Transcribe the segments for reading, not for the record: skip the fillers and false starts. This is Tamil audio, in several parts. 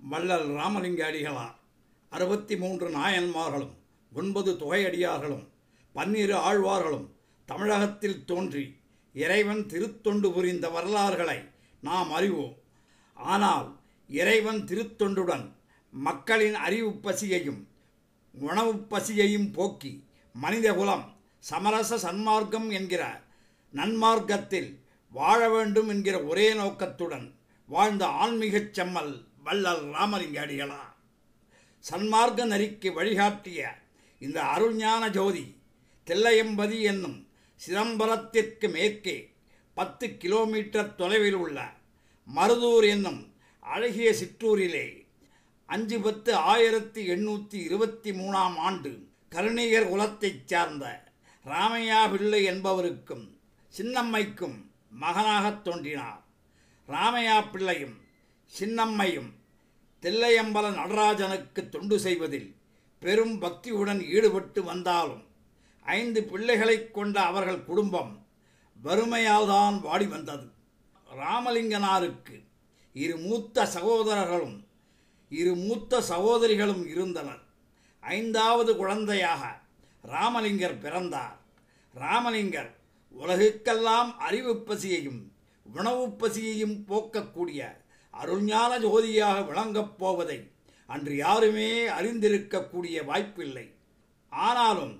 வள்ளல் ராமலிங்க அடிகளார் 63 நாயன்மார்களும் 9 தொகையடியார்களும் 12 ஆழ்வார்களும் தமிழகத்தில் தோன்றி இறைவன் திருத்தொண்டு புரிந்த வரலாறுகளை நாம் அறிவோம். ஆனால் இறைவன் திருத்தொண்டுடன் மக்களின் அறிவு பசியையும் உணவு பசியையும் போக்கி மனிதகுலம் சமரச சன்மார்க்கம் என்கிற நன்மார்க்கத்தில் வாழ வேண்டும் என்கிற ஒரே நோக்கத்துடன் வாழ்ந்த ஆன்மீகச் செம்மல் வள்ளல் ராமலிங்க அடிகளார். சன்மார்க்க நெறிக்கு வழிகாட்டிய இந்த அருள்ஞான ஜோதி தில்லையம்பதி என்னும் சிதம்பரத்திற்கு மேற்கே 10 கிலோமீட்டர் தொலைவில் உள்ள மருதூர் என்னும் அழகிய சிற்றூரிலே 5/10/1823 ஆண்டு கருணிகர் குலத்தைச் சார்ந்த ராமையா பிள்ளை என்பவருக்கும் சின்னம்மைக்கும் மகனாகத் தோன்றினார். ராமையா பிள்ளையும் சின்னம்மையும் தில்லையம்பல நடராஜனுக்கு தொண்டு செய்வதில் பெரும் பக்தியுடன் ஈடுபட்டு வந்தாலும் 5 பிள்ளைகளைக் கொண்ட அவர்கள் குடும்பம் வறுமையால்தான் வாடி வந்தது. ராமலிங்கனாருக்கு 2 மூத்த சகோதரர்களும் 2 மூத்த சகோதரிகளும் இருந்தனர். 5வது குழந்தையாக ராமலிங்கர் பிறந்தார். ராமலிங்கர் உலகுக்கெல்லாம் அறிவு பசியையும் உணவு பசியையும் போக்கக்கூடிய அருள்ஞான ஜோதியாக விளங்கப் போவதை அன்று யாருமே அறிந்திருக்கக்கூடிய வாய்ப்பில்லை. ஆனாலும்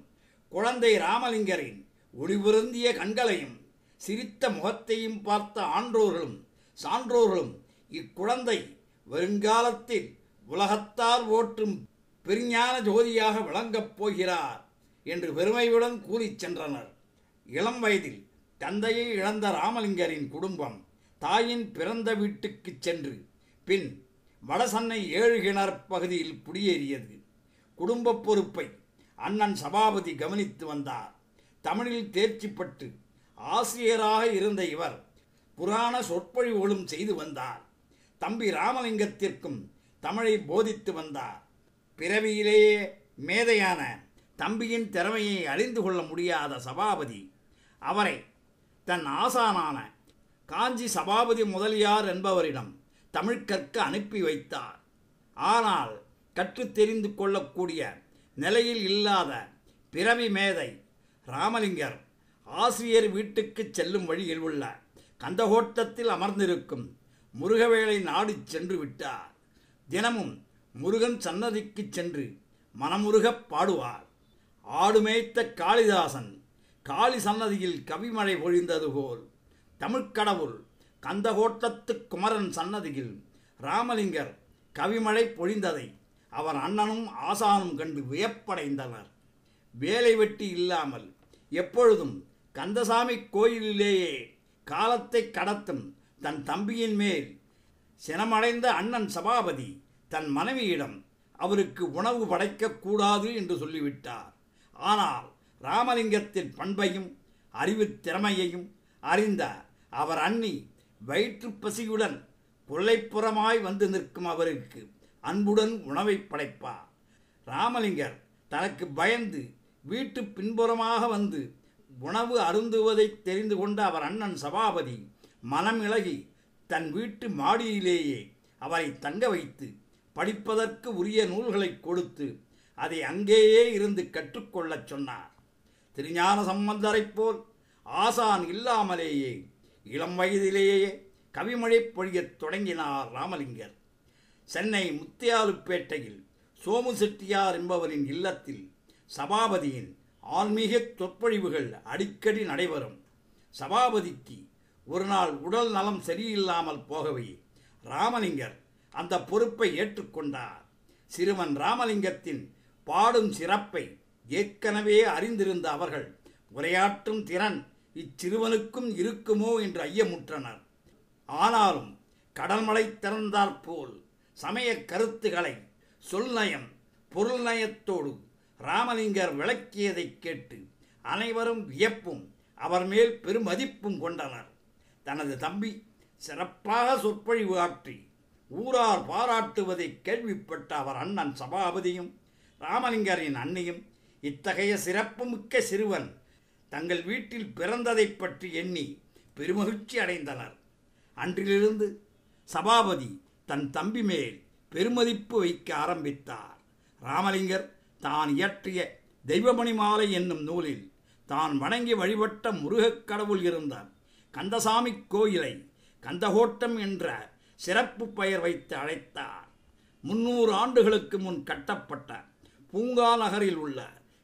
குழந்தை ராமலிங்கரின் ஒளிபுரந்திய கண்களையும் சிரித்த முகத்தையும் பார்த்த ஆன்றோர்களும் சான்றோர்களும் இக்குழந்தை வருங்காலத்தில் உலகத்தார் போற்றும் பெருஞான ஜோதியாக விளங்கப் போகிறார் என்று பெருமையுடன் கூறிச் சென்றனர். இளம் வயதில் தந்தையை இழந்த ராமலிங்கரின் குடும்பம் தாயின் பிறந்த வீட்டுக்கு சென்று பின் வடசென்னை 7 கிணறு பகுதியில் குடியேறியது. குடும்ப பொறுப்பை அண்ணன் சபாபதி கவனித்து வந்தார். தமிழில் தேர்ச்சி பெற்று ஆசிரியராக இருந்த இவர் புராண சொற்பொழிவுகளும் செய்து வந்தார். தம்பி ராமலிங்கத்திற்கும் தமிழை போதித்து வந்தார். பிறவியிலேயே மேதையான தம்பியின் திறமையை அறிந்து கொள்ள முடியாத சபாபதி அவரை தன் ஆசானான காஞ்சி சபாபதி முதலியார் என்பவரிடம் தமிழ் கற்க அனுப்பி வைத்தார். ஆனால் கற்று தெரிந்து கொள்ளக்கூடிய நிலையில் இல்லாத பிறவி மேதை ராமலிங்கர் ஆசிரியர் வீட்டுக்கு செல்லும் வழியில் உள்ள கந்தகோட்டத்தில் அமர்ந்திருக்கும் முருகவேளை நாடி சென்று விட்டார். தினமும் முருகன் சன்னதிக்கு சென்று மனமுருகப் பாடுவார். ஆடு மேய்த்த காளிதாசன் காளி சன்னதியில் கவிமழை பொழிந்தது போல் தமிழ்க்கடவுள் கந்தகோட்டத்து குமரன் சன்னதியில் ராமலிங்கர் கவிமழை பொழிந்ததை அவர் அண்ணனும் ஆசானும் கண்டு வியப்படைந்தனர். வேலை வெட்டி இல்லாமல் எப்பொழுதும் கந்தசாமி கோயிலிலேயே காலத்தை கடத்தும் தன் தம்பியின் மேல் சினமடைந்த அண்ணன் சபாபதி தன் மனைவியிடம் அவருக்கு உணவு படைக்கக்கூடாது என்று சொல்லிவிட்டார். ஆனால் ராமலிங்கத்தின் பண்பையும் அறிவு திறமையையும் அறிந்த அவர் அண்ணி வயிற்று பசியுடன் கொல்லைப்புறமாய் வந்து நிற்கும் அவருக்கு அன்புடன் உணவை படைப்பார். ராமலிங்கர் தனக்கு பயந்து வீட்டு பின்புறமாக வந்து உணவு அருந்துவதை தெரிந்து கொண்ட அவர் அண்ணன் சபாபதி மனம் இளகி தன் வீட்டு மாடியிலேயே அவரை தங்க வைத்து படிப்பதற்கு உரிய நூல்களை கொடுத்து அதை அங்கேயே இருந்து கற்றுக்கொள்ளச் சொன்னார். திருஞான சம்பந்தரைப் போல் ஆசான் இல்லாமலேயே இளம் வயதிலேயே கவிமழை பொழியத் தொடங்கினார் ராமலிங்கர். சென்னை முத்தியாலுப்பேட்டையில் சோமு செட்டியார் என்பவரின் இல்லத்தில் சபாபதியின் ஆன்மீக சொற்பொழிவுகள் அடிக்கடி நடைபெறும். சபாபதிக்கு ஒரு நாள் உடல் நலம் சரியில்லாமல் போகவே ராமலிங்கர் அந்த பொறுப்பை ஏற்றுக்கொண்டார். சிறுவன் ராமலிங்கத்தின் பாடும் சிறப்பை ஏற்கனவே அறிந்திருந்த அவர்கள் உரையாற்றும் திறன் இச்சிறுவனுக்கும் இருக்குமோ என்று ஐயமுற்றனர். ஆனாலும் கடல்மழை திறந்தாற்போல் சமய கருத்துக்களை சொல்நயம் பொருள் நயத்தோடு ராமலிங்கர் விளக்கியதைக் கேட்டு அனைவரும் வியப்பும் அவர் மேல் பெருமதிப்பும் கொண்டனர். தனது தம்பி சிறப்பாக சொற்பொழிவு ஆற்றி ஊரார் பாராட்டுவதை கேள்விப்பட்ட அவர் அண்ணன் சபாபதியும் ராமலிங்கரின் அன்னியும் இத்தகைய சிறப்புமிக்க சிறுவன் தங்கள் வீட்டில் பிறந்ததைப் பற்றி எண்ணி பெருமகிழ்ச்சி அடைந்தனர். அன்றிலிருந்து சபாபதி தன் தம்பி மேல் பெருமதிப்பு வைக்க ஆரம்பித்தார். ராமலிங்கர் தான் இயற்றிய தெய்வமணி மாலை என்னும் நூலில் தான் வணங்கி வழிபட்ட முருகக் கடவுள் இருந்த கந்தசாமி கோயிலை கந்தகோட்டம் என்ற சிறப்பு பெயர் வைத்து அழைத்தார். 300 ஆண்டுகளுக்கு முன் கட்டப்பட்ட பூங்கா நகரில் உள்ள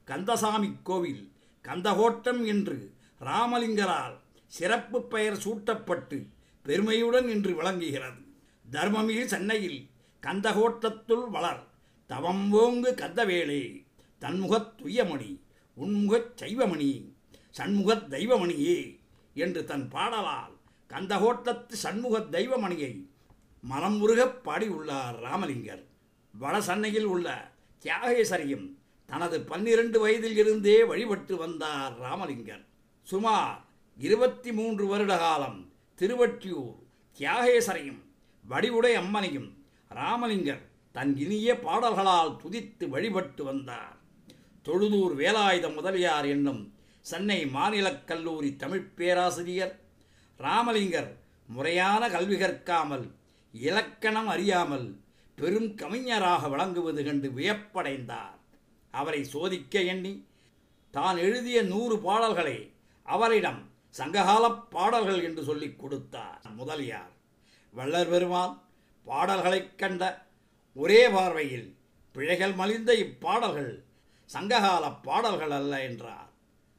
கந்தசாமி கோவில் கந்தகோட்டம் என்று ராமலிங்கரால் சிறப்பு பெயர் சூட்டப்பட்டு பெருமையுடன் இன்று விளங்குகிறது. தர்மமிகு சென்னையில் கந்தகோட்டத்துள் வளர் தவம் ஓங்கு கந்தவேளே தன்முகத் துய்யமணி உன்முகச் சைவமணி சண்முகத் தெய்வமணியே என்று தன் பாடலால் கந்தகோட்டத்து சண்முகத் தெய்வமணியை மனம் உருகப் பாடியுள்ளார் ராமலிங்கர். வட சென்னையில் உள்ள தியாகேசரையும் தனது 12 வயதில் இருந்தே வழிபட்டு வந்தார் ராமலிங்கர். சுமார் 23 வருட காலம் திருவொற்றியூர் தியாகேசரையும் வடிவுடை அம்மனையும் ராமலிங்கர் தன் இனிய பாடல்களால் துதித்து வழிபட்டு வந்தார். தொழுதூர் வேலாயுத முதலியார் என்னும் சென்னை மாநிலக் கல்லூரி தமிழ் பேராசிரியர் ராமலிங்கர் முறையான கல்வி கற்காமல் இலக்கணம் அறியாமல் பெரும் கவிஞராக விளங்குவது கண்டு வியப்படைந்தார். அவரை சோதிக்க எண்ணி தான் எழுதிய 100 பாடல்களை அவரிடம் சங்ககால பாடல்கள் என்று சொல்லிக் கொடுத்தார் முதலியார். வள்ளல் பெருமான் பாடல்களைக் கண்ட ஒரே பார்வையில் பிழைகள் மலிந்த இப்பாடல்கள் சங்ககால பாடல்கள் அல்ல என்றார்.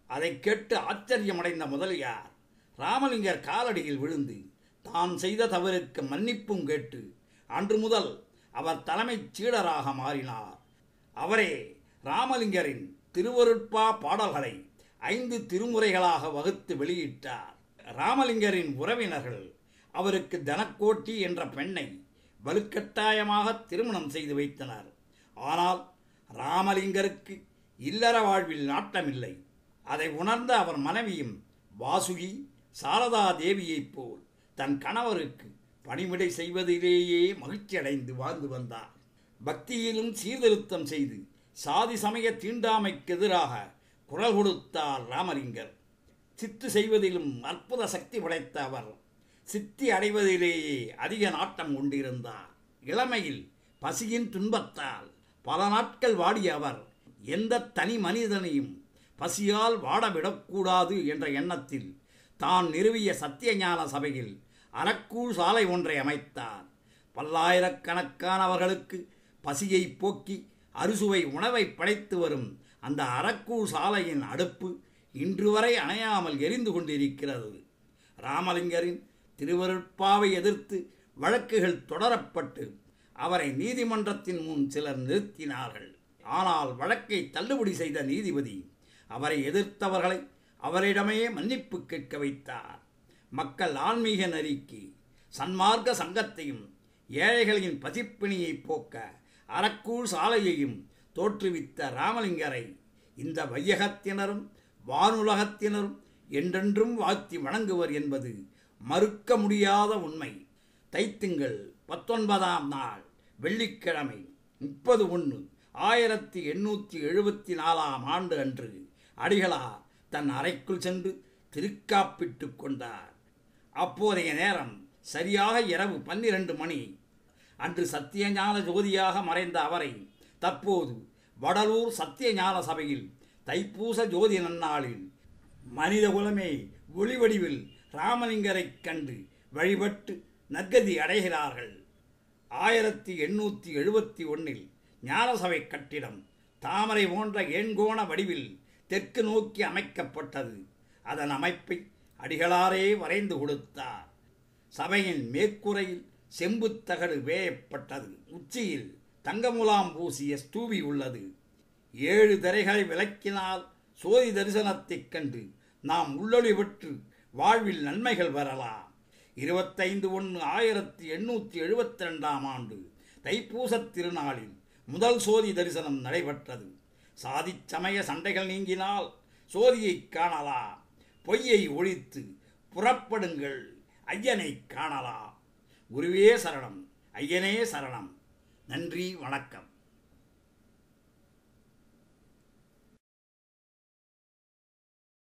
அதை கேட்டு ஆச்சரியமடைந்த முதலியார் ராமலிங்கர் காலடியில் விழுந்து தான் செய்த தவறுக்கு மன்னிப்பும் கேட்டு அன்று முதல் அவர் தலைமைச் சீடராக மாறினார். அவரே ராமலிங்கரின் திருவருட்பா பாடல்களை 5 திருமுறைகளாக வகுத்து வெளியிட்டார். ராமலிங்கரின் உறவினர்கள் அவருக்கு தனக்கோட்டி என்ற பெண்ணை வலுக்கட்டாயமாக திருமணம் செய்து வைத்தனர். ஆனால் ராமலிங்கருக்கு இல்லற வாழ்வில் நாட்டமில்லை. அதை உணர்ந்த அவர் மனைவியும் வாசுகி சாரதா தேவியைப் போல் தன் கணவருக்கு பணிவிடை செய்வதிலேயே மகிழ்ச்சியடைந்து வாழ்ந்து வந்தார். பக்தியிலும் சீர்திருத்தம் செய்து சாதி சமய தீண்டாமைக்கு எதிராக குரல் கொடுத்தார் ராமலிங்கர். சித்து செய்வதிலும் அற்புத சக்தி படைத்த அவர் சித்தி அடைவதிலேயே அதிக நாட்டம் கொண்டிருந்தார். இளமையில் பசியின் துன்பத்தால் பல நாட்கள் வாடிய அவர் எந்த தனி மனிதனையும் பசியால் வாடவிடக்கூடாது என்ற எண்ணத்தில் தான் நிறுவிய சத்தியஞான சபையில் அறக்கூழ் சாலை ஒன்றை அமைத்தார். பல்லாயிரக்கணக்கானவர்களுக்கு பசியை போக்கி அறுசுவை உணவை படைத்து வரும் அந்த அறக்கூழ் சாலையின் அடுப்பு இன்று வரை அணையாமல் எரிந்து கொண்டிருக்கிறது. ராமலிங்கரின் திருவருட்பாவை எதிர்த்து வழக்குகள் தொடரப்பட்டு அவரை நீதிமன்றத்தின் முன் சிலர் நிறுத்தினார்கள். ஆனால் வழக்கை தள்ளுபடி செய்த நீதிபதி அவரை எதிர்த்தவர்களை அவரிடமே மன்னிப்பு கேட்க வைத்தார். மக்கள் ஆன்மீக நெறிக்கு சன்மார்க்க சங்கத்தையும் ஏழைகளின் பசிப்பிணியை போக்க அறக்கூழ் சாலையையும் தோற்றுவித்த ராமலிங்கரை இந்த வையகத்தினரும் வானுலகத்தினரும் என்றென்றும் வாழ்த்தி வணங்குவர் என்பது மறுக்க முடியாத உண்மை. தைத்திங்கள் 19ஆம் நாள் வெள்ளிக்கிழமை 30/1/1874ஆம் ஆண்டு அன்று அடிகளார் தன் அறைக்குள் சென்று திருக்காப்பிட்டு கொண்டார். அப்போதைய நேரம் சரியாக இரவு 12 மணி. அன்று சத்தியஞான ஜோதியாக மறைந்த அவரை தற்போது வடலூர் சத்தியஞான சபையில் தைப்பூச ஜோதி நன்னாளில் மனித குலமே ஒளிவடிவில் ராமலிங்கரைக் கண்டு வழிபட்டு நற்கதி அடைகிறார்கள். 1871 ஞானசபை கட்டிடம் தாமரை போன்ற ஏண்கோண வடிவில் தெற்கு நோக்கி அமைக்கப்பட்டது. அதன் அமைப்பை அடிகளாரே வரைந்து கொடுத்தார். சபையின் மேற்கூரையில் செம்புத்தகடு வேயப்பட்டது. உச்சியில் தங்கமுலாம் பூசிய ஸ்தூபி உள்ளது. 7 திரைகளை விளக்கினால் சோதி தரிசனத்தைக் கண்டு நாம் உள்ளொளி பெற்று வாழ்வில் நன்மைகள் வரலாம். 25/1/1872ஆம் ஆண்டு தைப்பூசத் திருநாளில் முதல் சோதி தரிசனம் நடைபெற்றது. சாதி சமய சண்டைகள் நீங்கினால் சோதியை காணலாம். பொய்யை ஒழித்து புறப்படுங்கள், ஐயனை காணலாம். குருவே சரணம், ஐயனே சரணம். நன்றி, வணக்கம்.